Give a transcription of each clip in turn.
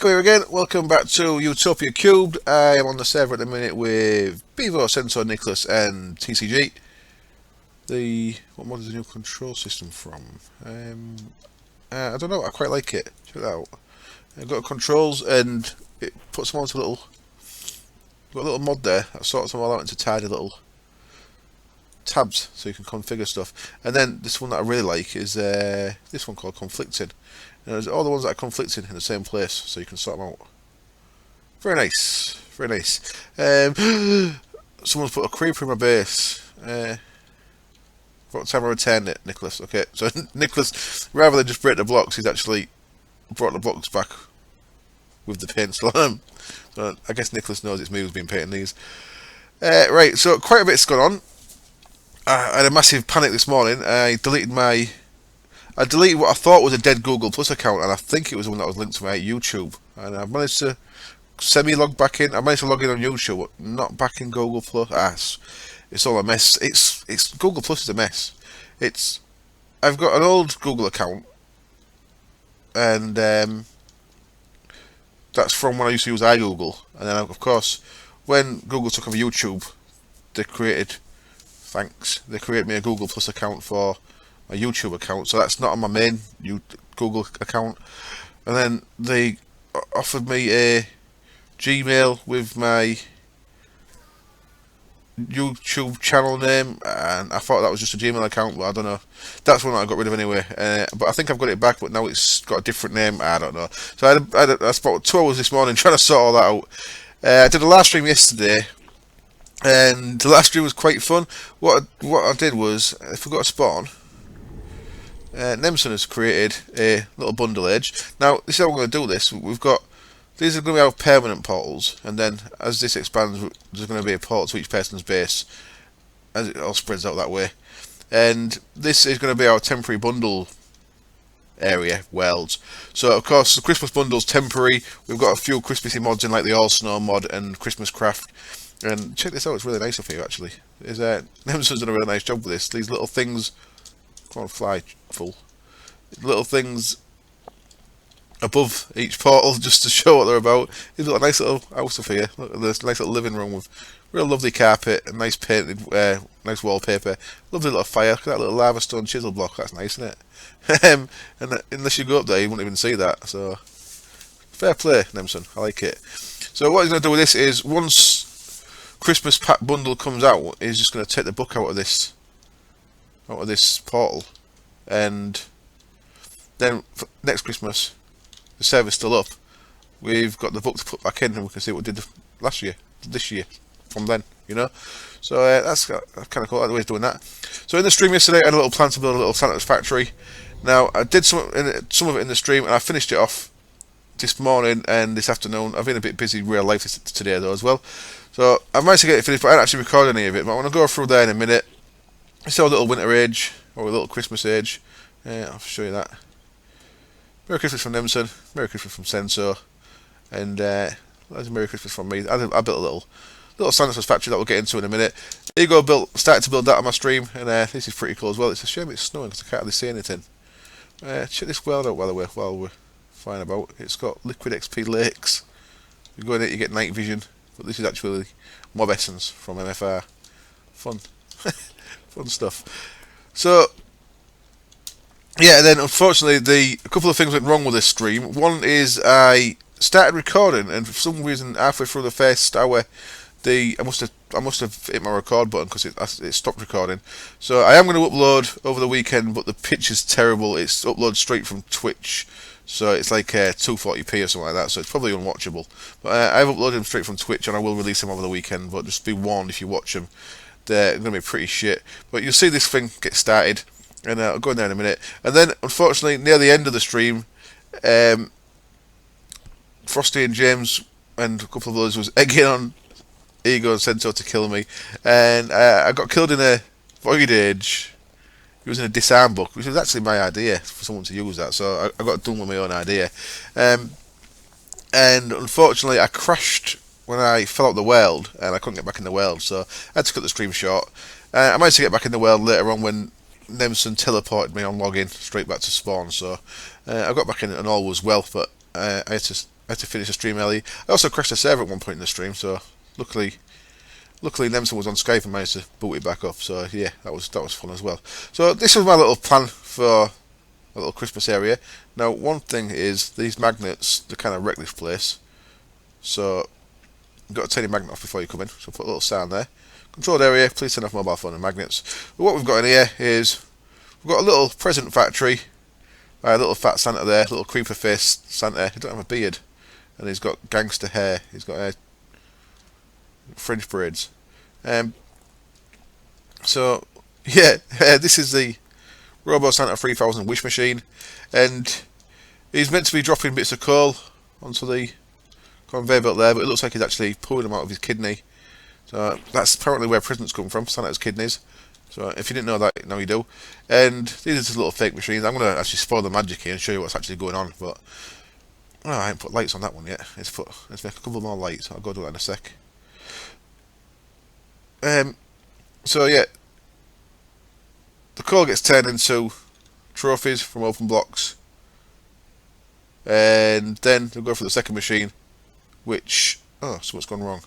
here again. Welcome back to Utopia³. I am on the server at the minute with Bevo, Sensor, Nicholas, and TCG. What mod is the new control system from? I don't know. I quite like it. Check it out. I've got controls and it puts them onto got a little mod there that sorts them all out into tidy little tabs so you can configure stuff. And then this one that I really like is this one called conflicting. And there's all the ones that are conflicting in the same place, so you can sort them out. Very nice, very nice. Someone's put a creeper in my base. What time I returned it, Nicholas? Okay, so Nicholas, rather than just break the blocks, he's actually brought the blocks back with the paint still on them. So I guess Nicholas knows it's me who's been painting these. Right, so quite a bit's gone on. I had a massive panic this morning. I deleted what I thought was a dead Google Plus account, and I think it was the one that was linked to my YouTube. And I've managed to semi-log back in. I managed to log in on YouTube, but not back in Google Plus. It's all a mess. It's Google Plus is a mess. I've got an old Google account, and that's from when I used to use iGoogle. And then, of course, when Google took over YouTube, they created me a Google Plus account for my YouTube account, so that's not on my main Google account. And then they offered me a Gmail with my YouTube channel name, and I thought that was just a Gmail account, but I don't know. That's one that I got rid of anyway. But I think I've got it back, but now it's got a different name. I don't know. So I spent 2 hours this morning trying to sort all that out. I did a live stream yesterday, and the last stream was quite fun. What I did was, I forgot to spawn. Nemson has created a little bundle edge. Now, this is how we're going to do this. These are going to be our permanent portals, and then as this expands, there's going to be a portal to each person's base, as it all spreads out that way. And this is going to be our temporary bundle area, worlds. So, of course, the Christmas bundle's temporary. We've got a few Christmassy mods in, like the All Snow mod and Christmas Craft. And check this out, it's really nice of you, actually. Nemson's done a really nice job with this. These little things. Come on, fly, full. Little things above each portal just to show what they're about. He's got a nice little house up here. Look at this nice little living room with real lovely carpet and nice painted, nice wallpaper. Lovely little fire. Look at that little lava stone chisel block. That's nice, isn't it? And unless you go up there, you wouldn't even see that. So fair play, Nemson. I like it. So what he's going to do with this is, once Christmas pack bundle comes out, he's just going to take the book out of this portal, and then next Christmas, the server's still up, we've got the book to put back in, and we can see what we did this year from then, you know. So that's kind of cool. The way he's doing that. So in the stream yesterday, I had a little plan to build a little Santa's factory. Now I did some of it in the stream, and I finished it off this morning and this afternoon. I've been a bit busy real life today though as well, so I managed to get it finished, but I didn't actually record any of it. But I want to go through there in a minute. It's our little winter age, or a little Christmas age. I'll show you that. Merry Christmas from Nemson, Merry Christmas from Sensor, and there's a Merry Christmas from me. I built a little Santa's factory that we'll get into in a minute. Ego started to build that on my stream, and this is pretty cool as well. It's a shame it's snowing because I can't really see anything. Check this world out while we're flying about. It's got liquid XP lakes. You go in it, you get night vision, but this is actually mob essence from MFR. Fun. Fun stuff. So, yeah, and then unfortunately, a couple of things went wrong with this stream. One is I started recording, and for some reason, halfway through the first hour, I must have hit my record button because it stopped recording. So I am going to upload over the weekend, but the pitch is terrible. It's uploaded straight from Twitch, so it's like 240p or something like that. So it's probably unwatchable. But I've uploaded them straight from Twitch, and I will release them over the weekend. But just be warned, if you watch them, they're going to be pretty shit. But you'll see this thing get started, and I'll go in there in a minute. And then, unfortunately, near the end of the stream, Frosty and James and a couple of others was egging on Ego and Sento to kill me, and I got killed in a void age using a disarm book, which was actually my idea for someone to use that. So I got done with my own idea, and unfortunately I crashed when I fell out the world, and I couldn't get back in the world, so I had to cut the stream short. I managed to get back in the world later on when Nemson teleported me on login straight back to spawn, so I got back in and all was well, but I had to I had to finish the stream early. I also crashed the server at one point in the stream, so luckily Nemson was on Skype and managed to boot it back up. So yeah, that was fun as well. So this was my little plan for a little Christmas area. Now, one thing is these magnets, they kind of wreck this place. So you've got to turn your magnet off before you come in. So put a little sign there. Controlled area, please turn off mobile phone and magnets. But what we've got in here is we've got a little present factory. A little fat Santa there, little creeper face Santa. He don't have a beard, and he's got gangster hair. He's got fringe braids. So yeah, this is the Robo Santa 3000 wish machine, and he's meant to be dropping bits of coal onto the conveyor belt there, but it looks like he's actually pulling them out of his kidney. So that's apparently where presents come from, Santa's kidneys. So if you didn't know that, now you do. And these are just little fake machines. I'm going to actually spoil the magic here and show you what's actually going on. But I haven't put lights on that one yet. Let's make a couple more lights. I'll go do that in a sec. So yeah, the coal gets turned into trophies from open blocks, and then they'll go for the second machine, which something's gone wrong.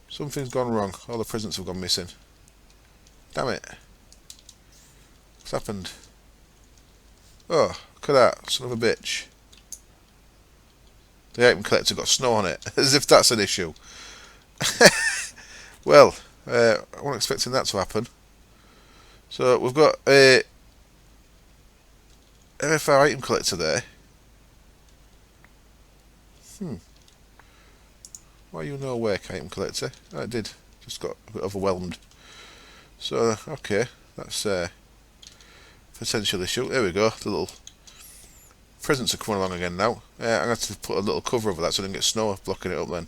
Something's gone wrong. All the presents have gone missing. Damn it. What's happened? Oh, look at that. Son of a bitch. The item collector got snow on it. As if that's an issue. Well, I wasn't expecting that to happen. So we've got a MFR item collector there. Why are you no work, item collector? I did. Just got a bit overwhelmed. So, okay, that's a potential issue. There we go. The little presents are coming along again now. I'm going to have to put a little cover over that so I don't get snow blocking it up then.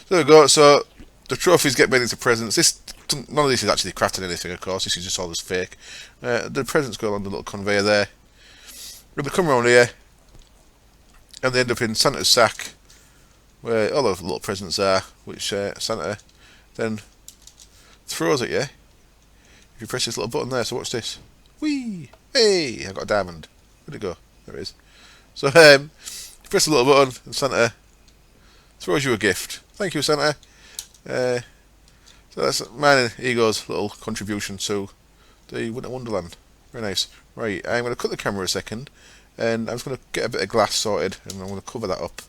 There we go. So, the trophies get made into presents. None of this is actually crafting anything, of course. This is just all just fake. The presents go along the little conveyor there. Then they come around here, and they end up in Santa's sack, where all the little presents are, which Santa then throws at you. If you press this little button there, so watch this. Whee! Hey! I got a diamond. Where'd it go? There it is. So, you press the little button, and Santa throws you a gift. Thank you, Santa. So that's mine and Ego's little contribution to the Winter Wonderland. Very nice. Right, I'm going to cut the camera a second, and I'm just going to get a bit of glass sorted, and I'm going to cover that up.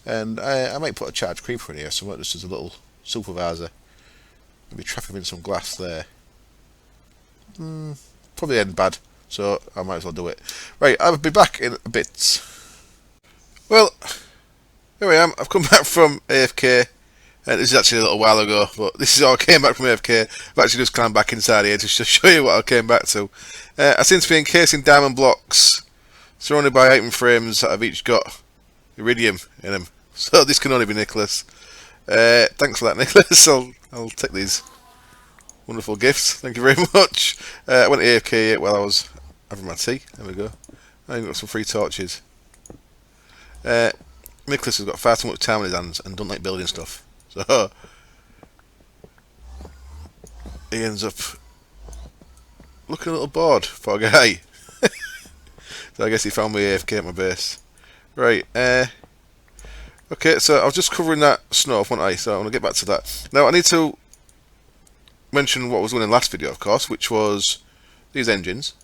And I might put a charged creeper in here, so just as a little supervisor. Maybe trap him in some glass there. Probably end bad, so I might as well do it. Right, I'll be back in a bit. Well, here I am. I've come back from AFK, and this is actually a little while ago, but this is how I came back from AFK. I've actually just climbed back inside here to show you what I came back to. I seem to be encased in diamond blocks, surrounded by item frames that have each got iridium in them. So this can only be Nicholas. Thanks for that, Nicholas. I'll take these wonderful gifts. Thank you very much. I went to AFK while I was having my tea. There we go. I've got some free torches. Nicholas has got far too much time in his hands and don't like building stuff. So he ends up looking a little bored, poor guy. So I guess he found me AFK at my base. Right, okay, so I was just covering that snow, wasn't I? So I want to get back to that. Now I need to mention what was going in the last video, of course, which was these engines.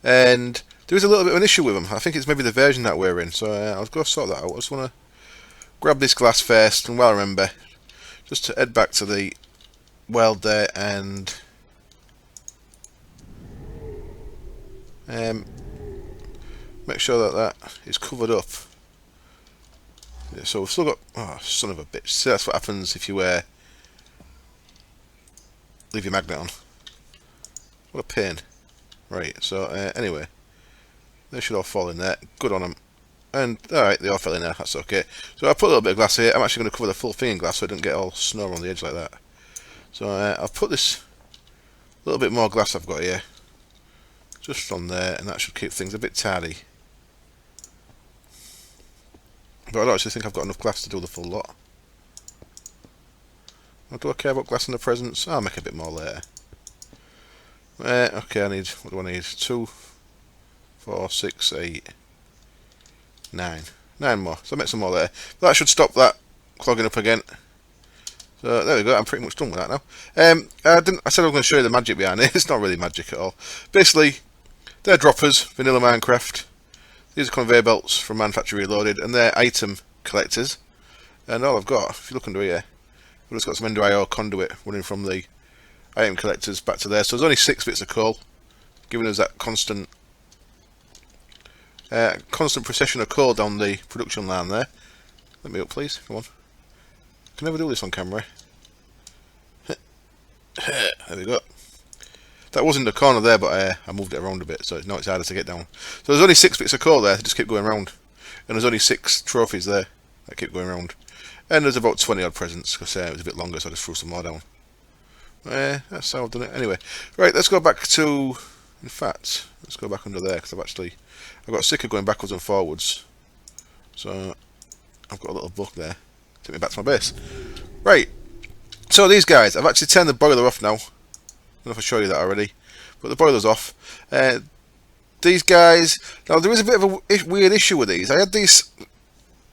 And there is a little bit of an issue with them. I think it's maybe the version that we're in, so I'll go sort that out. I just want to grab this glass first, and while I remember, just to head back to the weld there and make sure that is covered up. Yeah, so we've still got, oh son of a bitch, see, that's what happens if you leave your magnet on. What a pain. Right, so anyway, they should all fall in there, good on them. And alright, they all fell in there, that's okay. So I put a little bit of glass here. I'm actually going to cover the full thing in glass so it doesn't get all snow on the edge like that. So I'll put this little bit more glass I've got here just on there, and that should keep things a bit tidy. But I don't actually think I've got enough glass to do the full lot. Do I care about glass in the presents? I'll make a bit more later. Okay, what do I need? 2, 4, 6, 8, 9. 9 more. So I'll make some more there. That should stop that clogging up again. So there we go. I'm pretty much done with that now. I said I was going to show you the magic behind it. It's not really magic at all. Basically, they're droppers, vanilla Minecraft. These are conveyor belts from Manufacturer Reloaded, and they're item collectors. And all I've got, if you look under here, we've just got some Ender.io conduit running from the item collectors back to there. So there's only 6 bits of coal, giving us that constant procession of coal down the production line there. Let me up, please. Come on. Can never do this on camera. There we go. That was in the corner there, but I moved it around a bit, so now it's harder to get down. So there's only 6 bits of coal there, they just keep going around. And there's only 6 trophies there that keep going around. And there's about 20 odd presents, because it was a bit longer, so I just threw some more down. That's how I've done it. Anyway, right, let's go back to... In fact, let's go back under there, because I've got sick of going backwards and forwards. So, I've got a little book there. Take me back to my base. Right, so these guys, I've actually turned the boiler off now. I don't know if I showed you that already, but the boiler's off. These guys, now there is a bit of a weird issue with these. I had these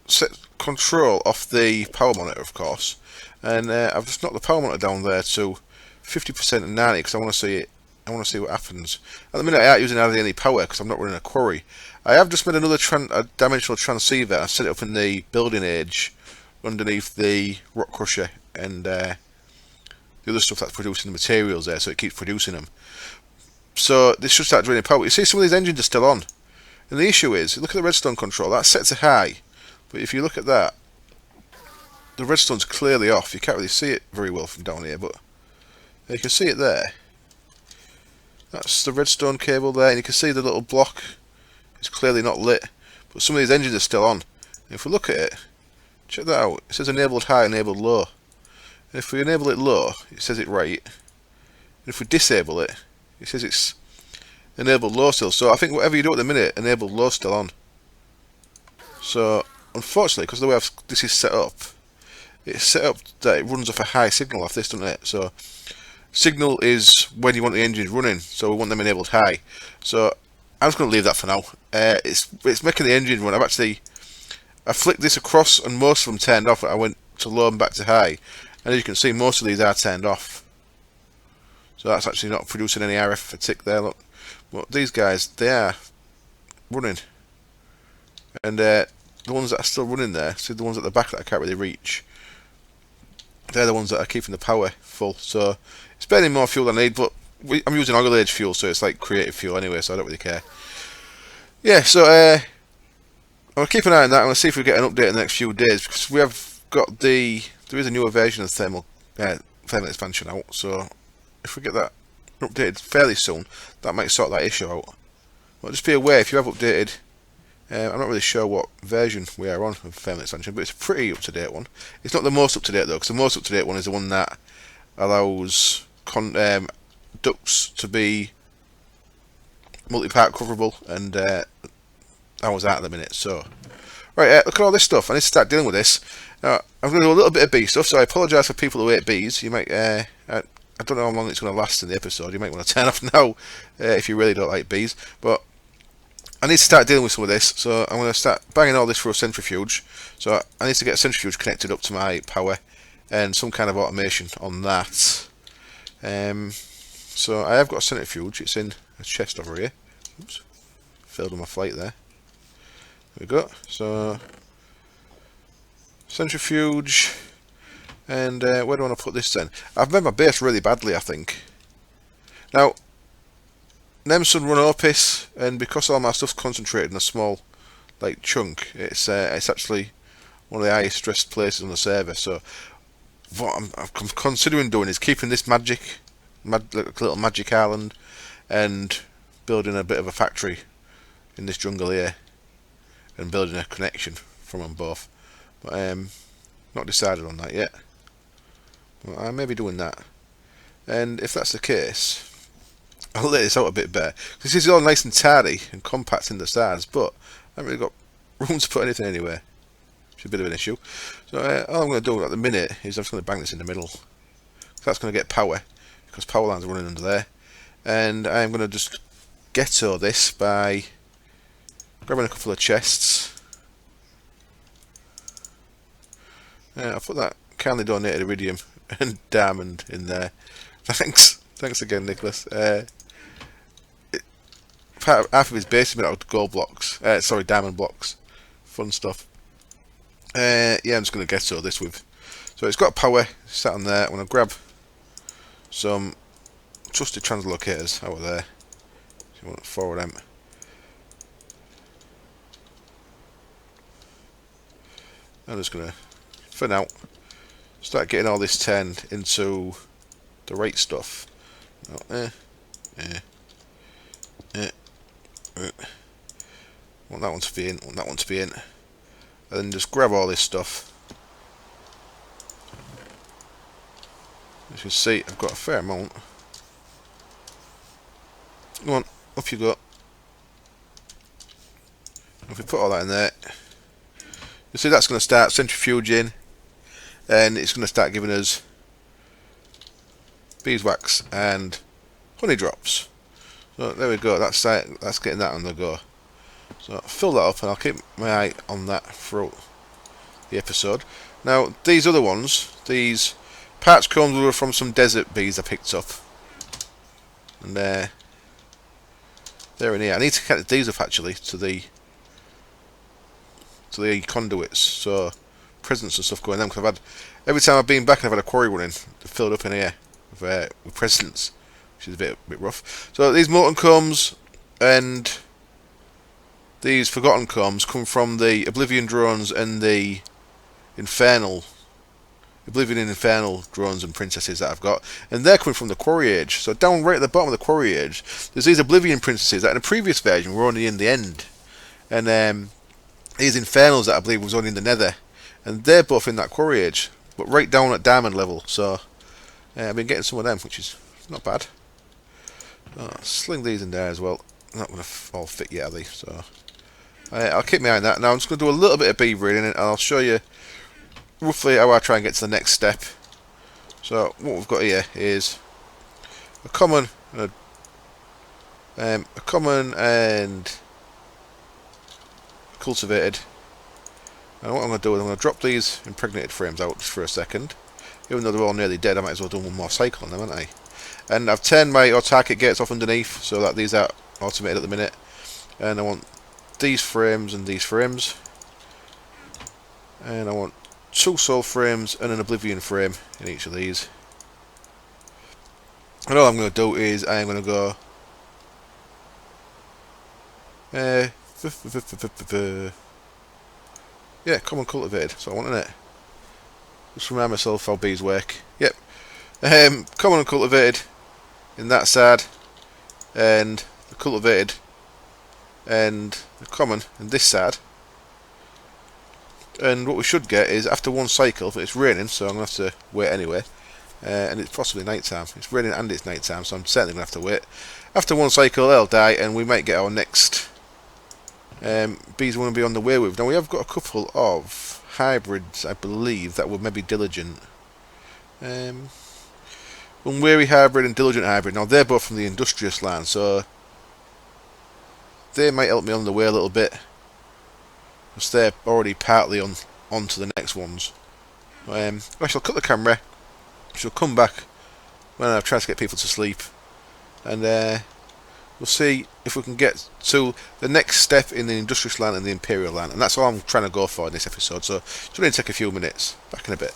set control off the power monitor, of course, and I've just knocked the power monitor down there to 50% and 90 because I want to see it. I want to see what happens. At the minute, I ain't using hardly any power because I'm not running a quarry. I have just made another dimensional transceiver. I set it up in the building edge underneath the rock crusher and the other stuff that's producing the materials there, so it keeps producing them. So this should start draining power. You see, some of these engines are still on, and the issue is, look at the redstone control. That's set to high, but if you look at that, the redstone's clearly off. You can't really see it very well from down here, but you can see it there. That's the redstone cable there, and you can see the little block is clearly not lit, but some of these engines are still on. And if we look at it, check that out. It says enabled high, enabled low. And if we enable it low, it says it right. And if we disable it, it says it's enabled low still. So I think whatever you do at the minute, enabled low still on. So unfortunately, because of the way this is set up, it's set up that it runs off a high signal off this, doesn't it? So signal is when you want the engines running, so we want them enabled high. So I'm just going to leave that for now. It's making the engine run. I flicked this across and most of them turned off. I went to low and back to high, and as you can see, most of these are turned off. So that's actually not producing any RF for tick there. Look, but these guys, they are running, and the ones that are still running there, see the ones at the back that I can't really reach, they're the ones that are keeping the power full. So it's burning more fuel than I need, but I'm using oil age fuel, so it's like creative fuel anyway, so I don't really care. Yeah, so I'm going to keep an eye on that. I'm going to see if we get an update in the next few days, because we have got there is a newer version of thermal expansion out, so if we get that updated fairly soon, that might sort that issue out. But just be aware, if you have updated, I'm not really sure what version we are on of thermal expansion, but it's a pretty up-to-date one. It's not the most up-to-date though, because the most up-to-date one is the one that allows ducts to be multi-part coverable, and I was out at the minute. So right, look at all this stuff. I need to start dealing with this. Now I'm going to do a little bit of bee stuff, so I apologise for people who hate bees. You might I don't know how long it's going to last in the episode. You might want to turn off now if you really don't like bees, but I need to start dealing with some of this, so I'm going to start banging all this through a centrifuge. So I need to get a centrifuge connected up to my power and some kind of automation on that. So I have got a centrifuge. It's in a chest over here. Oops, failed on my flight there. There we go. So centrifuge, and where do I want to put this then? I've made my base really badly, I think. Now Nemson run Opus, and because all my stuff's concentrated in a small chunk, it's actually one of the highest stressed places on the server. So what I'm considering doing is keeping this like a little magic island, and building a bit of a factory in this jungle here, and building a connection from them both. But not decided on that yet. But I may be doing that, and if that's the case, I'll lay this out a bit better, because this is all nice and tidy and compact in the sides, but I haven't really got room to put anything anywhere, which is a bit of an issue. So all I'm going to do at the minute is I'm just going to bang this in the middle. That's going to get power, because power lines are running under there, and I'm going to just ghetto this by grabbing a couple of chests, I'll put that kindly donated iridium and diamond in there. Thanks again, Nicholas. Half of his base is made out of gold blocks. Sorry, diamond blocks. Fun stuff. Yeah, I'm just going to gesso this with. So it's got power, sat on there. I'm going to grab some trusted translocators out of there. So you want 4 of them. I'm just going to, for now, start getting all this turned into the right stuff. Want that one to be in, want that one to be in. And then just grab all this stuff. As you can see, I've got a fair amount. Come on, up you go. If we put all that in there, you see that's going to start centrifuging, and it's going to start giving us beeswax and honey drops. So there we go. That's getting that on the go. So fill that up, and I'll keep my eye on that throughout the episode. Now these other ones, these parched combs were from some desert bees I picked up, and they're in here. I need to connect these up actually to the conduits, so presents and stuff going on. Because I've had, every time I've been back and I've had a quarry running, filled up in here with presents, which is a bit rough. So these molten combs and these forgotten combs come from the Oblivion drones and the Oblivion and Infernal drones and princesses that I've got, and they're coming from the Quarry Age. So down right at the bottom of the Quarry Age, there's these Oblivion princesses that in a previous version were only in the end, and these Infernals that I believe was only in the Nether, and they're both in that Quarry Age, but right down at Diamond level. So I've been getting some of them, which is not bad. Sling these in there as well. Not going to all fit yet, are they? So I'll keep my eye on that. Now I'm just going to do a little bit of beavering in it, and I'll show you roughly how I try and get to the next step. So what we've got here is a common and cultivated. And what I'm going to do is I'm going to drop these impregnated frames out just for a second. Even though they're all nearly dead, I might as well do one more cycle on them, haven't I? And I've turned my autarkic gates off underneath so that these are automated at the minute. And I want these frames and these frames. And I want 2 soul frames and an Oblivion frame in each of these. And all I'm going to do is I am going to go yeah, common cultivated. So I want in it. Just remind myself how bees work. Yep. Common and cultivated in that side, and the cultivated and the common in this side. And what we should get is after one cycle, but it's raining, so I'm going to have to wait anyway. And it's possibly night time. It's raining and it's night time, so I'm certainly going to have to wait. After one cycle, they'll die, and we might get our next bees want to be on the way with. Now we have got a couple of hybrids, I believe, that were maybe diligent. Unwary hybrid and diligent hybrid. Now they're both from the industrious line, so they might help me on the way a little bit, because they're already partly on to the next ones. I shall cut the camera. She'll come back when I've tried to get people to sleep, and we'll see if we can get to the next step in the industrious land and the imperial land, and that's all I'm trying to go for in this episode. So it's going to take a few minutes. Back in a bit.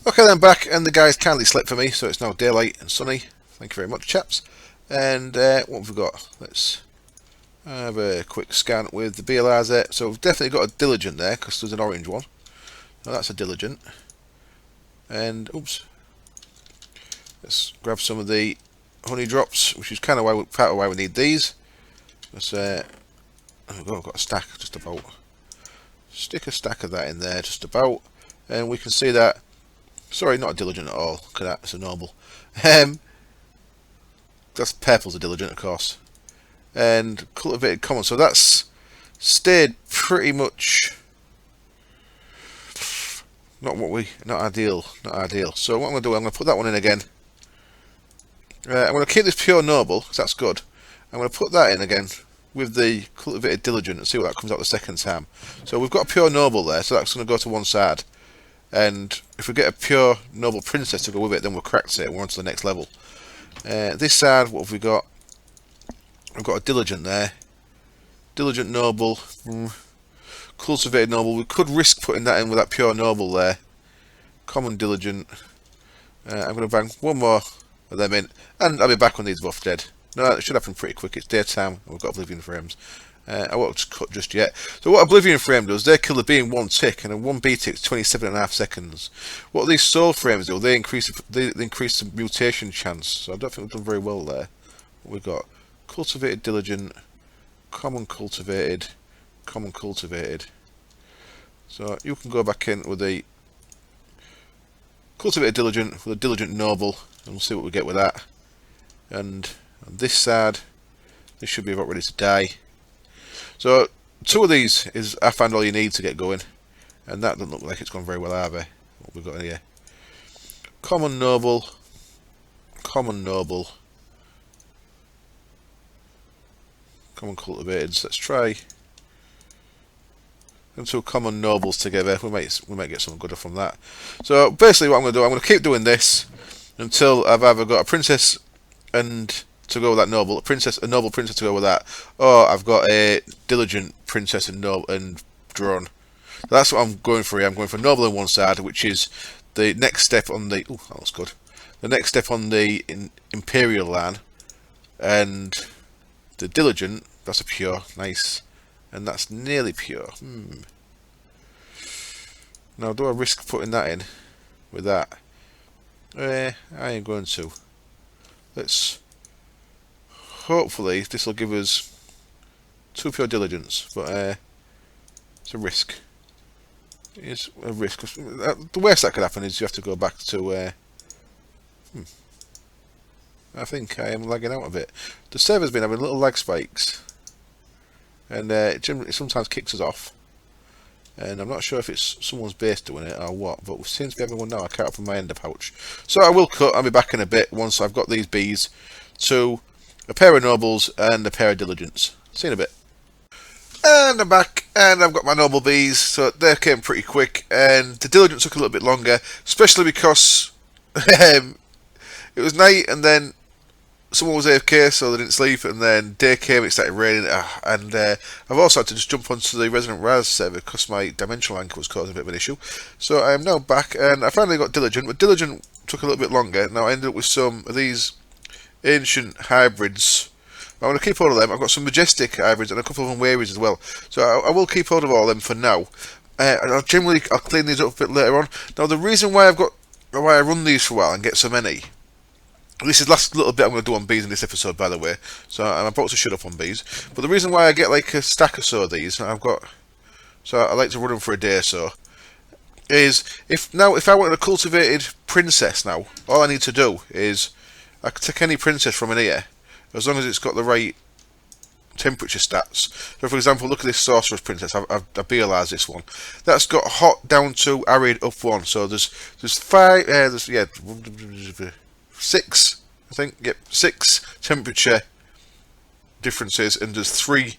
Okay, then back, and the guys kindly slept for me, so it's now daylight and sunny. Thank you very much, chaps. And what have we got? Let's have a quick scan with the BLRZ. So we've definitely got a diligent there, because there's an orange one. Now that's a diligent. And oops. Let's grab some of the honey drops, which is kind of part of why we need these. Let's there we go, I've got a stack just about. Stick a stack of that in there just about, and we can see that. Sorry, not a diligent at all. Look at that, it's a noble. That's purple's a diligent, of course. And cultivated common, so that's stayed pretty much not ideal. So what I'm going to do, I'm going to put that one in again. I'm going to keep this pure noble, because that's good. I'm going to put that in again with the cultivated diligent and see what that comes out the second time. So we've got a pure noble there, so that's going to go to one side. and if we get a pure noble princess to go with it, then we're cracked it. We're on to the next level. This side, what have we got? We've got a diligent there. Diligent noble. Cultivated noble. We could risk putting that in with that pure noble there. Common diligent. I'm going to bang one more of them in, and I'll be back when these are both dead. No, it should happen pretty quick. It's daytime, and we've got Oblivion frames. I won't just cut just yet. So what Oblivion frame does, they kill the bee in one tick, and a one bee tick is 27.5 seconds. What these soul frames do, they increase the mutation chance. So I don't think we've done very well there. We've got cultivated diligent, common cultivated, common cultivated. So you can go back in with a cultivated diligent with a diligent noble, and we'll see what we get with that. And on this side, this should be about ready to die. So 2 of these is I find all you need to get going, and that doesn't look like it's gone very well either. What we've got here: common noble, common noble, common cultivated. So let's try them 2 common nobles together. We might get something good from that. So basically, what I'm going to do, I'm going to keep doing this until I've either got a princess and to go with that noble, a noble princess to go with that, or I've got a diligent princess and drone. So that's what I'm going for here. I'm going for noble on one side, which is the next step on the. Oh, that looks good. The next step on the imperial line, and the diligent. That's a pure, nice, and that's nearly pure. Now, do I risk putting that in with that? I ain't going to. Let's. Hopefully, this will give us 2 pure diligence, but it's a risk. It's a risk. The worst that could happen is you have to go back to. I think I am lagging out a bit. The server's been having little lag spikes, and it sometimes kicks us off. And I'm not sure if it's someone's base doing it or what, but we seem to be having one now. I can't open my ender pouch, so I will cut. I'll be back in a bit once I've got these bees to a pair of nobles and a pair of diligents. See you in a bit. And I'm back, and I've got my noble bees, so they came pretty quick, and the diligent took a little bit longer, especially because it was night, and then someone was AFK, so they didn't sleep, and then day came, it started raining, and I've also had to just jump onto the Resident Raz server because my dimensional anchor was causing a bit of an issue. So I am now back, and I finally got diligent, but diligent took a little bit longer. Now I ended up with some of these ancient hybrids. I'm going to keep hold of them. I've got some majestic hybrids and a couple of unwearies as well. So I will keep hold of all of them for now. I'll clean these up a bit later on. Now the reason why I run these for a while and get so many. This is the last little bit I'm going to do on bees in this episode, by the way. So I'm about to shut up on bees. But the reason why I get like a stack or so of these, so I like to run them for a day or so, is if I wanted a cultivated princess now, all I need to do is I can take any princess from in here, as long as it's got the right temperature stats. So for example, look at this sorceress princess. I've realised this one. That's got hot down 2, arid up 1. So there's 5. There's 6. I think. Yep, 6 temperature differences, and there's 3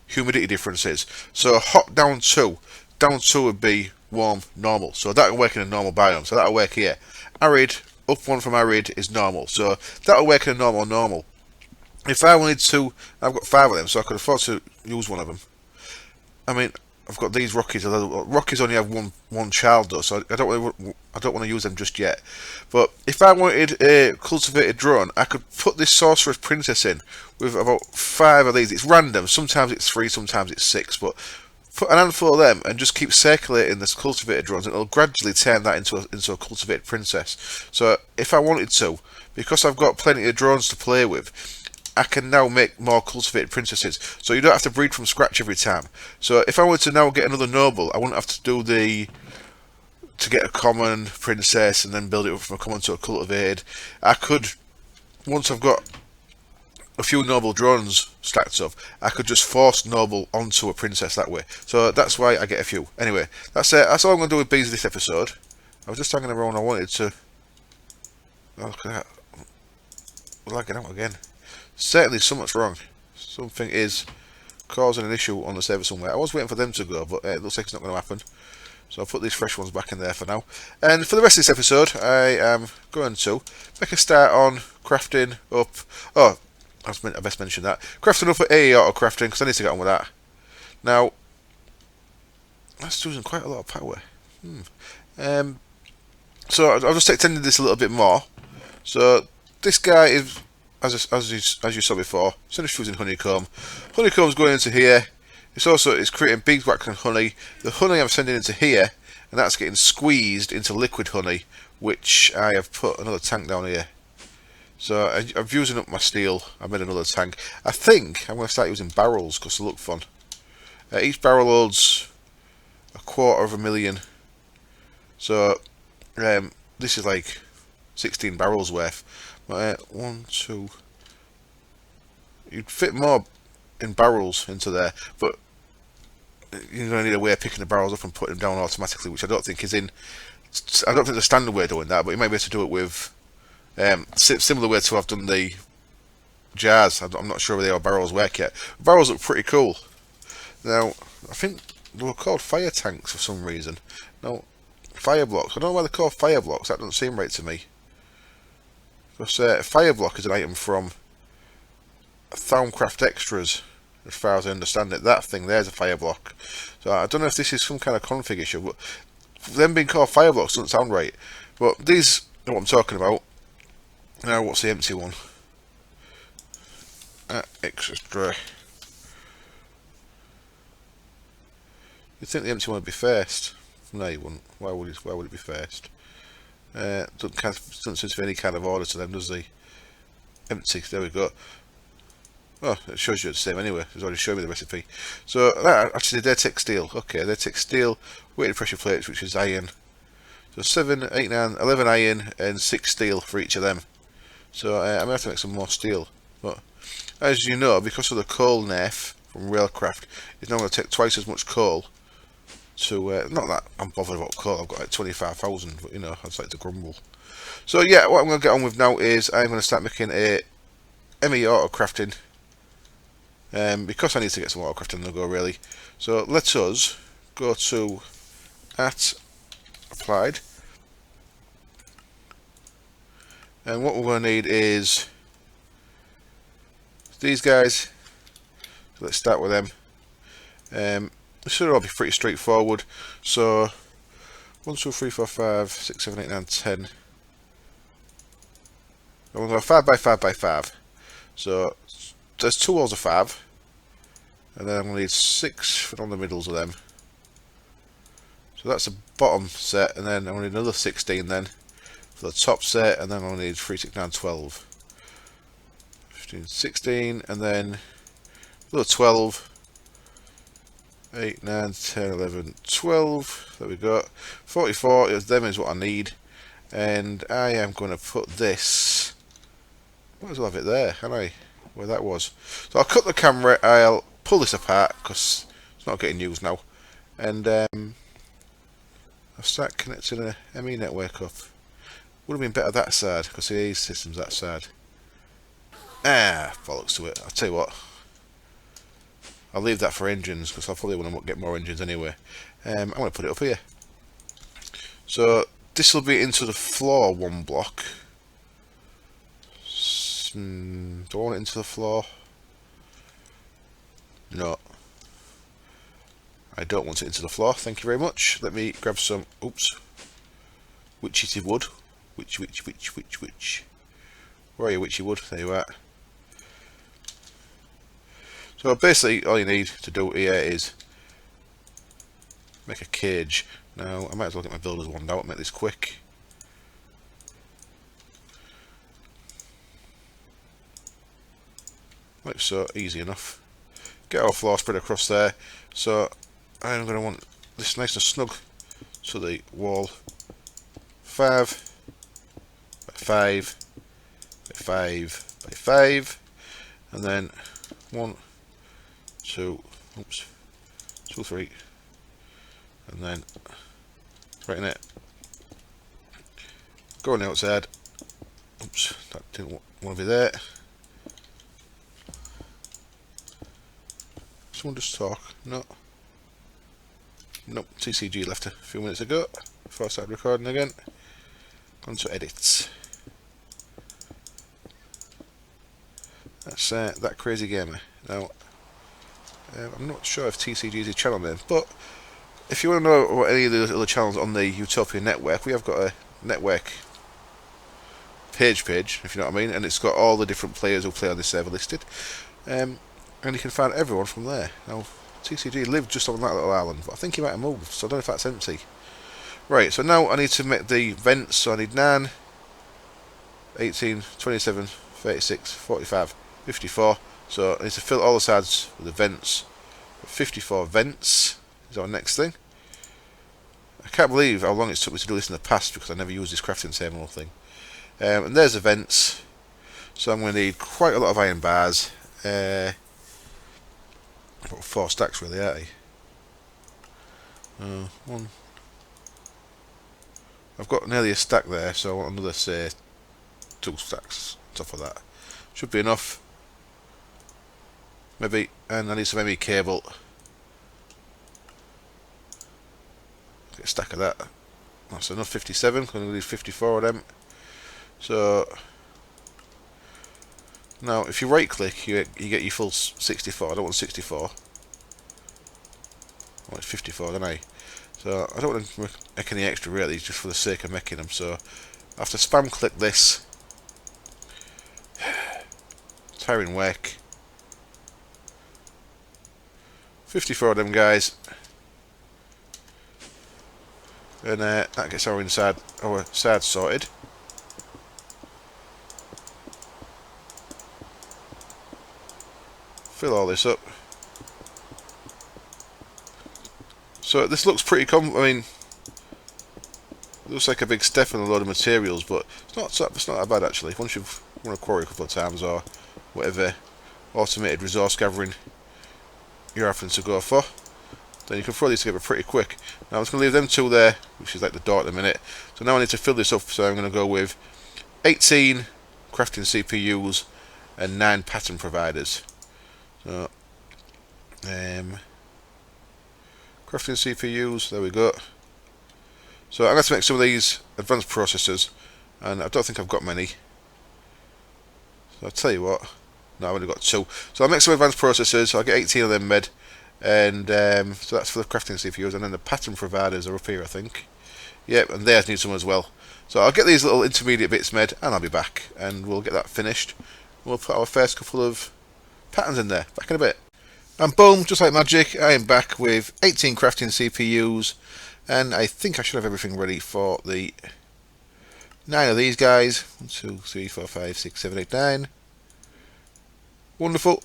humidity differences. So hot down 2. Down 2 would be warm normal. So that'll work in a normal biome. So that'll work here. Arid up 1 from arid is normal. So that'll work in a normal. If I wanted to, I've got 5 of them, so I could afford to use one of them. I mean, I've got these Rockies. Rockies only have one child though, so I don't want to use them just yet. But if I wanted a cultivated drone, I could put this sorceress princess in with about 5 of these. It's random. Sometimes it's 3, sometimes it's 6. But put an handful of them and just keep circulating this cultivated drones, and it'll gradually turn that into a cultivated princess. So if I wanted to, because I've got plenty of drones to play with, I can now make more cultivated princesses, so you don't have to breed from scratch every time. So if I wanted to now get another noble, I wouldn't have to do to get a common princess and then build it up from a common to a cultivated. I could, once I've got a few noble drones stacked up, I could just force noble onto a princess that way. So that's why I get a few. Anyway, that's it. That's all I'm going to do with bees this episode. I was just hanging around. I wanted to. Oh, look at that. We're lagging out again. Certainly something's wrong. Something is causing an issue on the server somewhere. I was waiting for them to go, but it looks like it's not going to happen. So I'll put these fresh ones back in there for now. And for the rest of this episode, I am going to make a start on crafting up. Oh, I best mention that. Crafting up at AE Autocrafting, because I need to get on with that. Now, that's using quite a lot of power. So I'll just extend this a little bit more. So this guy is, as you saw before, finished fusing honeycomb. Honeycomb's going into here. It's creating beeswax and honey. The honey I'm sending into here, and that's getting squeezed into liquid honey, which I have put another tank down here. So I'm using up my steel. I made another tank. I think I'm going to start using barrels because they look fun. Each barrel holds 250,000. So this is like 16 barrels worth. One, two. You'd fit more in barrels into there, but you're going to need a way of picking the barrels up and putting them down automatically, which I don't think is in. I don't think the standard way of doing that, but you might be able to do it with similar way to I've done the jars. I'm not sure whether our barrels work yet. Barrels look pretty cool. Now, I think they were called fire tanks for some reason. No, fire blocks. I don't know why they're called fire blocks. That doesn't seem right to me. Because fire block is an item from Thaumcraft Extras, as far as I understand it. That thing there's a fire block. So I don't know if this is some kind of config issue, but them being called fire blocks doesn't sound right. But these are what I'm talking about. Now, what's the empty one? Extra. You'd think the empty one would be first. No, you wouldn't. Why would it be first? Doesn't seem to be any kind of order to them, does the empty? There we go. Oh, it shows you the same anyway. It's already showed me the recipe. So actually, they take steel. Okay, they take steel, weighted pressure plates, which is iron. So 7, 8, 9, 11 iron and 6 steel for each of them. So I'm gonna have to make some more steel. But as you know, because of the coal nerf from Railcraft, it's now going to take twice as much coal. To not that I'm bothered about coal. I've got like 25,000, but you know, I'd like to grumble. So yeah, what I'm going to get on with now is I'm going to start making a ME Autocrafting. Because I need to get some Autocrafting on the go really. So let us go to @applied, and what we're going to need is these guys. So let's start with them. This should all be pretty straightforward. So 1, 2, 3, 4, 5, 6, 7, 8, 9, 10. I'm going to go 5 by 5 by 5. So there's 2 walls of 5, and then I'm going to need 6 on the middles of them. So that's the bottom set, and then I'm going to need another 16 then for the top set, and then I'm going to need 3, 6, 9, 12, 15, 16, and then another 12. 8, 9, 10, 11, 12. There we go. 44 is them is what I need, and I am going to put this. Might as well have it there, can I? Where that was. So I'll cut the camera. I'll pull this apart because it's not getting used now, and I'll start connecting a ME network up. Would have been better that side because the AE system's that side. Bollocks to it. I'll tell you what. I'll leave that for engines because I'll probably want to get more engines anyway. I'm going to put it up here. So this will be into the floor one block. Do I want it into the floor? No. I don't want it into the floor. Thank you very much. Let me grab some. Oops. Witchy wood. Witch. Where are you, witchy wood? There you are. So basically all you need to do here is make a cage. Now I might as well get my builder's wand out and make this quick. Like so, easy enough. Get our floor spread across there. So I'm going to want this nice and snug to the wall. 5 by 5 by 5 by 5, and then 1, 2, 3, and then right in it. Go on the outside. Oops, that didn't want to be there. Someone just talk. No. Nope, TCG left a few minutes ago before I started recording again. On to edits. That's that crazy gamer. Now, I'm not sure if TCG is a channel name, but if you want to know what any of the other channels on the Utopia network, we have got a network page, if you know what I mean, and it's got all the different players who play on this server listed, and you can find everyone from there. Now, TCG lived just on that little island, but I think he might have moved, so I don't know if that's empty. Right, so now I need to make the vents, so I need 9, 18, 27, 36, 45, 54, so I need to fill all the sides with the vents. 54 vents is our next thing. I can't believe how long it took me to do this in the past, because I never used this crafting table thing. And there's the vents, so I'm going to need quite a lot of iron bars. About 4 stacks really, aren't they? One. I've got nearly a stack there, so I want another, say, 2 stacks on top of that. Should be enough. Maybe, and I need some ME cable. Get a stack of that. That's enough, 57, I'm going to need 54 of them. So, now if you right click, you get your full 64. I don't want 64. I want 54, don't I? So, I don't want to make any extra really, just for the sake of making them. So, I have to spam click this. Tiring work. 54 of them guys. And that gets our side sorted. Fill all this up. So this looks pretty I mean, it looks like a big step and a load of materials, but it's not that bad actually. Once you've run a quarry a couple of times or whatever automated resource gathering you're having to go for, then you can throw these together pretty quick. Now I'm just going to leave them 2 there, which is like the door at the minute. So now I need to fill this up, so I'm going to go with 18 crafting CPUs and 9 pattern providers. So, crafting CPUs, there we go. So I'm going to make some of these advanced processors, and I don't think I've got many. So I'll tell you what, no, I've only got 2. So I'll make some advanced processors, I'll get 18 of them made, and so that's for the crafting CPUs, and then the pattern providers are up here I think. Yep, and theirs need some as well. So I'll get these little intermediate bits made, and I'll be back, and we'll get that finished. We'll put our first couple of patterns in there, back in a bit. And boom, just like magic, I am back with 18 crafting CPUs, and I think I should have everything ready for the 9 of these guys. 1, 2, 3, 4, 5, 6, 7, 8, 9. Wonderful.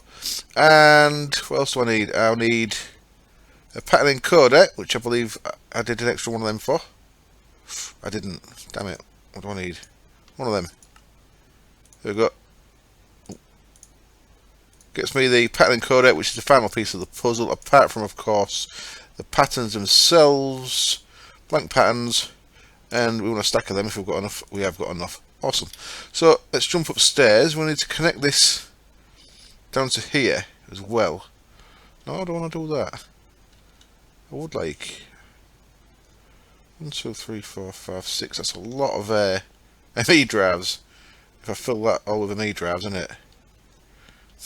And what else do I need? I'll need a pattern encoder, which I believe I did an extra one of them for. I didn't, damn it. What do I need? One of them. There we go. Gets me the pattern encoder, which is the final piece of the puzzle, apart from, of course, the patterns themselves, blank patterns, and we want a stack of them if we've got enough. We have got enough. Awesome. So let's jump upstairs. We need to connect this down to here as well. No, I don't want to do that. I would like 1, 2, 3, 4, 5, 6. That's a lot of ME drives. If I fill that all with ME drives, isn't it?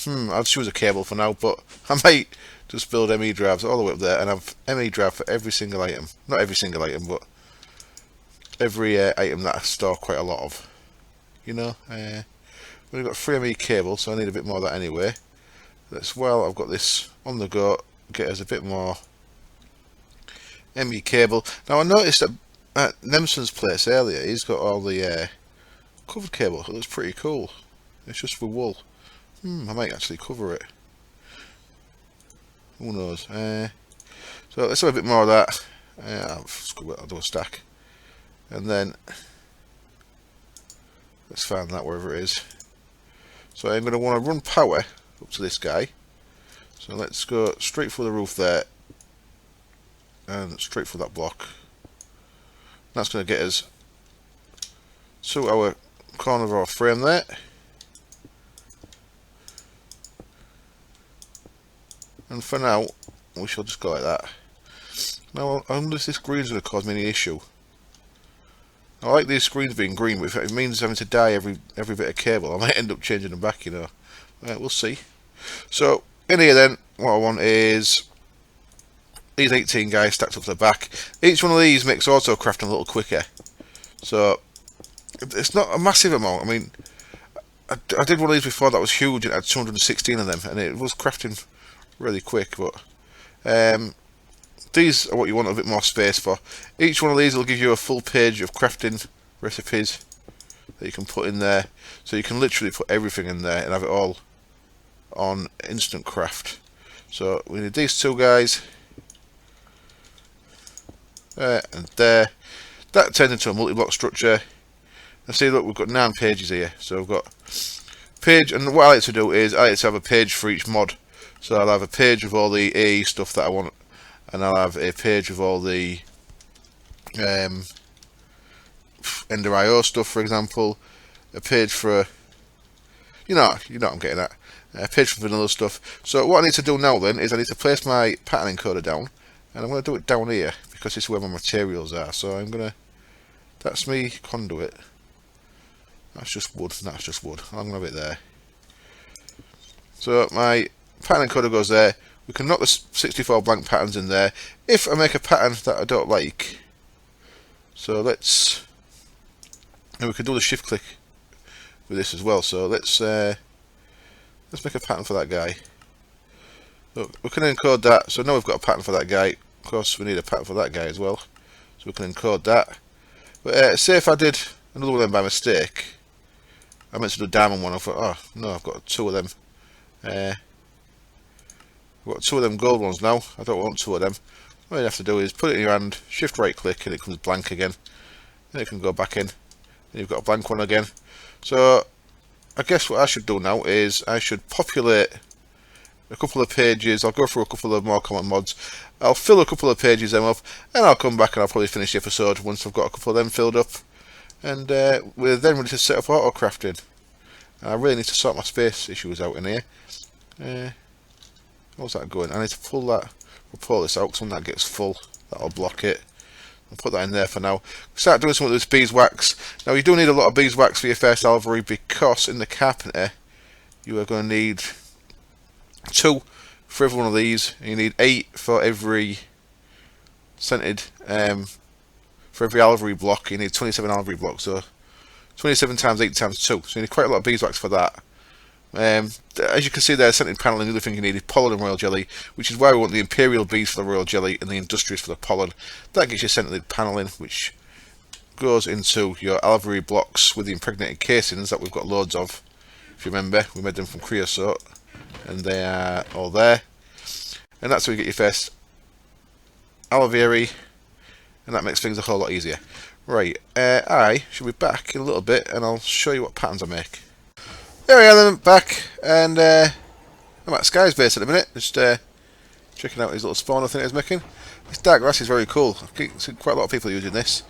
I'll just use a cable for now, but I might just build ME drives all the way up there and have ME drive for every single item. Not every single item, but every item that I store quite a lot of. You know, we've got 3 ME cables, so I need a bit more of that anyway. As well, I've got this on the go, get us a bit more ME cable. Now I noticed that at Nemson's place earlier, he's got all the covered cable. It looks pretty cool. It's just for wool. I might actually cover it. Who knows? So let's have a bit more of that. I'll do a stack, and then let's find that wherever it is. So I'm going to want to run power up to this guy. So let's go straight for the roof there, and straight for that block. That's going to get us to our corner of our frame there. And for now, we shall just go like that. Now, I wonder if this green's going to cause me any issue. I like these screens being green, but if it means having to dye every bit of cable, I might end up changing them back, you know. We'll see. So, in here then, what I want is these 18 guys stacked up to the back. Each one of these makes Autocrafting a little quicker. So, it's not a massive amount. I mean, I did one of these before that was huge. It had 216 of them, and it was crafting really quick, but these are what you want a bit more space for. Each one of these will give you a full page of crafting recipes that you can put in there. So you can literally put everything in there and have it all on instant craft. So we need these two guys. There and there. That turns into a multi-block structure. And see, look, we've got 9 pages here. So we've got page, and what I like to do is I like to have a page for each mod. So I'll have a page with all the AE stuff that I want, and I'll have a page with all the Ender IO stuff, for example. A page for, you know what I'm getting at. A page for vanilla stuff. So what I need to do now then is I need to place my pattern encoder down, and I'm going to do it down here because it's where my materials are. So I'm going to, that's me conduit. That's just wood. That's just wood. I'm going to have it there. So my pattern encoder goes there. We can knock the 64 blank patterns in there if I make a pattern that I don't like. So let's, and we can do the shift click with this as well. So let's make a pattern for that guy. Look, we can encode that. So now we've got a pattern for that guy. Of course, we need a pattern for that guy as well. So we can encode that. But say if I did another one of them by mistake, I meant to do a diamond one. I thought, oh no, I've got 2 of them. I've got 2 of them gold ones now. I don't want 2 of them. What you have to do is put it in your hand, shift right click, and it comes blank again. Then it can go back in. Then you've got a blank one again. So I guess what I should do now is I should populate a couple of pages. I'll go through a couple of more common mods. I'll fill a couple of pages them up, and I'll come back and I'll probably finish the episode once I've got a couple of them filled up. And we're then ready to set up Autocrafting. I really need to sort my space issues out in here. How's that going? I need to pull that. We'll pull this out because when that gets full, that'll block it. I'll put that in there for now. Start doing some of this beeswax. Now you do need a lot of beeswax for your first alvery because in the carpenter you are going to need 2 for every one of these. And you need 8 for every scented. For every alvery block, you need 27 alvery blocks. So 27 times 8 times 2. So you need quite a lot of beeswax for that. As you can see there, scented paneling, the other thing you need is pollen and royal jelly, which is why we want the imperial bees for the royal jelly and the industrious for the pollen. That gets you scented paneling, which goes into your alvery blocks with the impregnated casings that we've got loads of. If you remember, we made them from creosote, and they are all there. And that's where you get your first alvery, and that makes things a whole lot easier. Right, I shall be back in a little bit, and I'll show you what patterns I make. There we are then, back, and I'm at Sky's base at the minute, just checking out his little spawner thing he's making. This dark grass is very cool. I've seen quite a lot of people using this.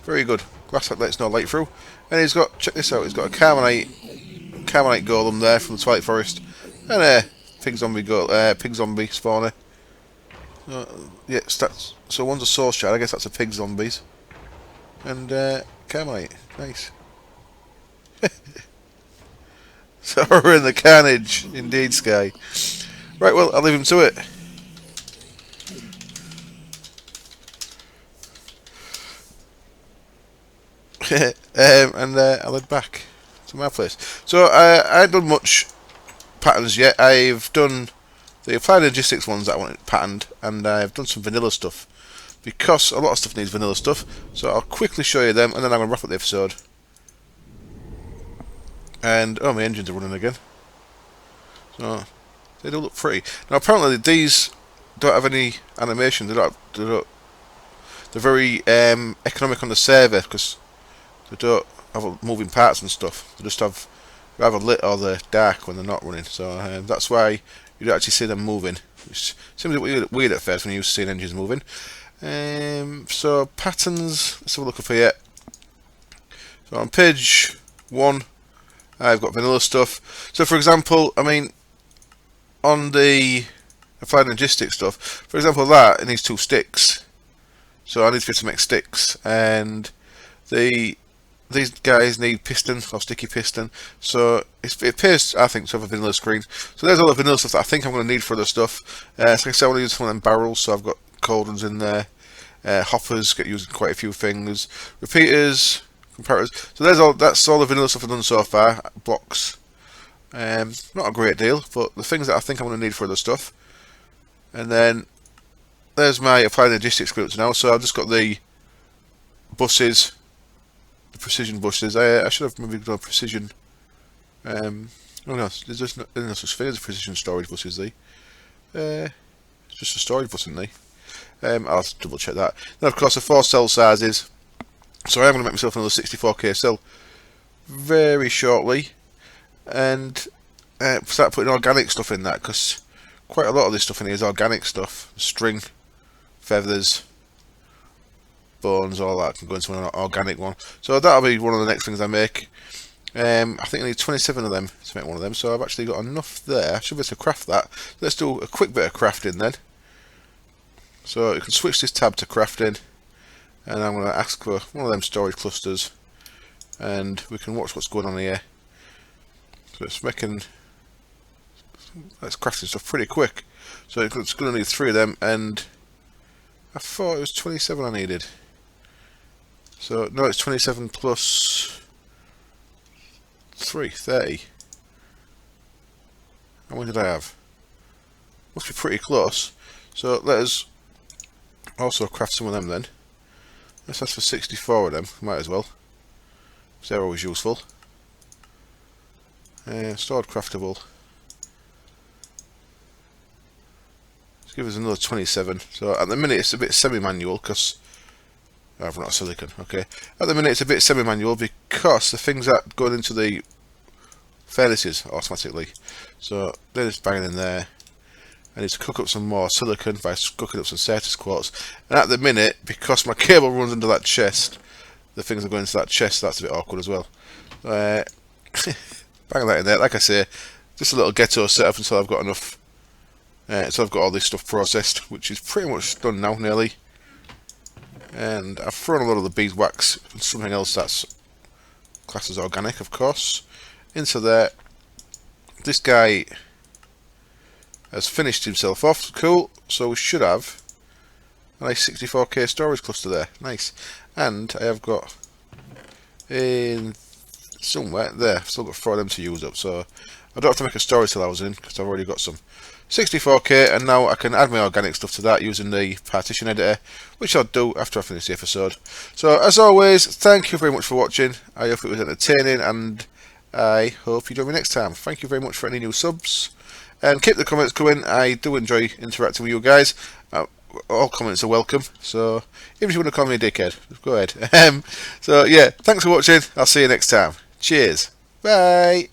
Very good. Grass that lets no light through. And he's got, check this out, he's got a Carmonite golem there from the Twilight Forest, and a pig zombie spawner. Yeah, stats. So one's a source shard, I guess that's a pig zombies. And Carmonite, nice. So we're in the carnage, indeed, Sky. Right, well, I'll leave him to it. And I'll head back to my place. So I haven't done much patterns yet. I've done the applied logistics ones that I wanted patterned, and I've done some vanilla stuff because a lot of stuff needs vanilla stuff. So I'll quickly show you them, and then I'm going to wrap up the episode. And oh, my engines are running again. So they do look pretty. Now apparently these don't have any animation. They're very economic on the server because they don't have moving parts and stuff. They just have rather lit or they're dark when they're not running. So that's why you don't actually see them moving. Which seems a bit weird at first when you're used to seeing engines moving. So patterns. Let's have a look up here. So on page 1. I've got vanilla stuff. So for example, I mean, on the applied logistic stuff. For example, that it needs 2 sticks, so I need to be able to make sticks, and these guys need piston or sticky piston, so it appears, I think, to have a vanilla screen. So there's all the vanilla stuff that I think I'm going to need for other stuff. So like I said, I want to use some of them barrels, so I've got cauldrons in there. Hoppers get used in quite a few things. Repeaters, comparators. So that's all the vanilla stuff I've done so far. Blocks, not a great deal, but the things that I think I'm going to need for other stuff. And then there's my applied logistics scripts now. So I've just got the buses, the precision buses. I should have maybe done a precision. Oh no, there's no such thing as a precision storage bus, is there? It's just a storage bus, isn't there? I'll have to double check that. Then of course the 4 cell sizes. So I am going to make myself another 64k cell very shortly, and start putting organic stuff in that, because quite a lot of this stuff in here is organic stuff. String, feathers, bones, all that can go into an organic one. So that'll be one of the next things I make. I think I need 27 of them to make one of them, so I've actually got enough there. I should be able to craft that. Let's do a quick bit of crafting then. So you can switch this tab to crafting, and I'm going to ask for one of them storage clusters, and we can watch what's going on here. So it's crafting stuff pretty quick. So it's going to need 3 of them, and I thought it was 27 I needed. So no, it's 27 plus 3, 30. How many did I have? Must be pretty close. So let us also craft some of them then. Let's ask for 64 of them, might as well. They're always useful. Stored craftable. Let's give us another 27. So at the minute it's a bit semi-manual because I've run out of silicon. Okay. At the minute it's a bit semi-manual because the things that go into the furnaces automatically. So they're just banging in there. I need to cook up some more silicon by cooking up some Certus quartz. And at the minute, because my cable runs under that chest, the things are going into that chest. That's a bit awkward as well. Bang that in there. Like I say, just a little ghetto setup until I've got enough. Until I've got all this stuff processed, which is pretty much done now, nearly. And I've thrown a lot of the beeswax and something else that's classed as organic, of course, into there. This guy has finished himself off. Cool. So we should have a nice 64k storage cluster there. Nice. And I have got in somewhere there. I've still got 4 of them to use up. So I don't have to make a storage till I was in because I've already got some 64k, and now I can add my organic stuff to that using the partition editor, which I'll do after I finish the episode. So as always, thank you very much for watching. I hope it was entertaining, and I hope you join me next time. Thank you very much for any new subs. And keep the comments coming. I do enjoy interacting with you guys. All comments are welcome. So even if you want to call me a dickhead, go ahead. So yeah, thanks for watching. I'll see you next time. Cheers. Bye.